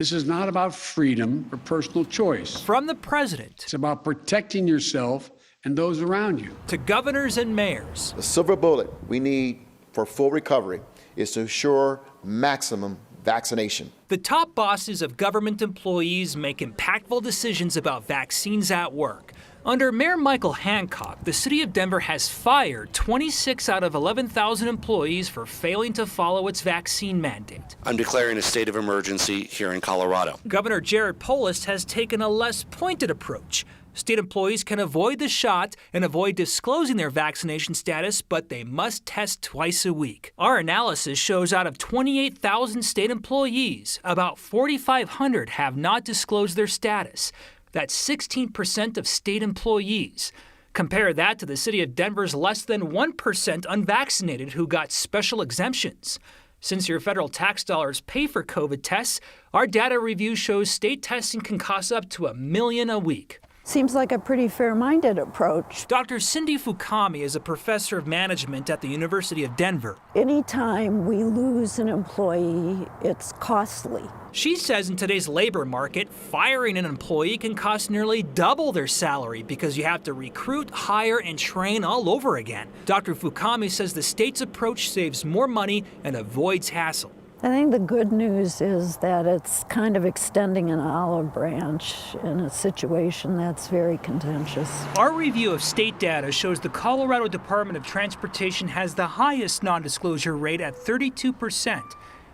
This is not about freedom or personal choice. From the president. It's about protecting yourself and those around you. To governors and mayors. The silver bullet we need for full recovery is to ensure maximum vaccination. The top bosses of government employees make impactful decisions about vaccines at work. Under Mayor Michael Hancock, the city of Denver has fired 26 out of 11,000 employees for failing to follow its vaccine mandate. I'm declaring a state of emergency here in Colorado. Governor Jared Polis has taken a less pointed approach. State employees can avoid the shot and avoid disclosing their vaccination status, but they must test twice a week. Our analysis shows out of 28,000 state employees, about 4,500 have not disclosed their status. That's 16% of state employees. Compare that to the city of Denver's less than 1% unvaccinated who got special exemptions. Since your federal tax dollars pay for COVID tests, our data review shows state testing can cost up to $1 million a week. Seems like a pretty fair-minded approach. Dr. Cindy Fukami is a professor of management at the University of Denver. Anytime we lose an employee, it's costly. She says in today's labor market, firing an employee can cost nearly double their salary because you have to recruit, hire, and train all over again. Dr. Fukami says the state's approach saves more money and avoids hassle. I think the good news is that it's kind of extending an olive branch in a situation that's very contentious. Our review of state data shows the Colorado Department of Transportation has the highest non-disclosure rate at 32%.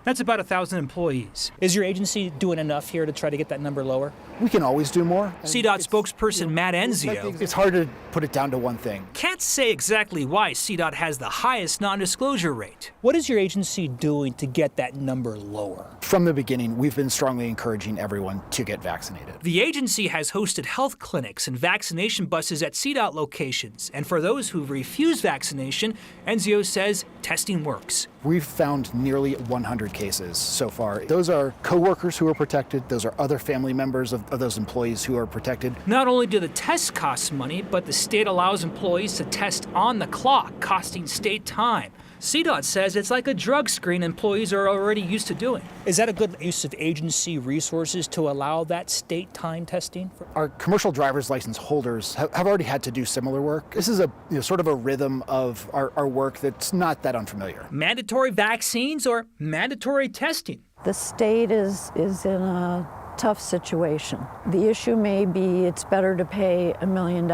That's about 1,000 employees. Is your agency doing enough here to try to get that number lower? We can always do more. CDOT spokesperson Matt Enzio. It's hard to put it down to one thing. Can't say exactly why CDOT has the highest non-disclosure rate. What is your agency doing to get that number lower? From the beginning, we've been strongly encouraging everyone to get vaccinated. The agency has hosted health clinics and vaccination buses at CDOT locations. And for those who refuse vaccination, Enzio says testing works. We've found nearly 100 cases so far. Those are coworkers who are protected. Those are other family members of those employees who are protected. Not only do the tests cost money, but the state allows employees to test on the clock, costing state time. CDOT says it's like a drug screen employees are already used to doing. Is that a good use of agency resources to allow that state time testing? Our commercial driver's license holders have already had to do similar work. This is a sort of a rhythm of our work that's not that unfamiliar. Mandatory vaccines or mandatory testing? The state is in a tough situation. The issue may be it's better to pay $1 million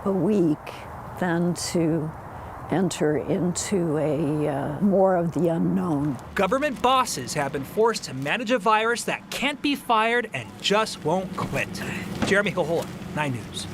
a week than to enter into a more of the unknown. Government bosses have been forced to manage a virus that can't be fired and just won't quit. Jeremy Kohola, 9 News.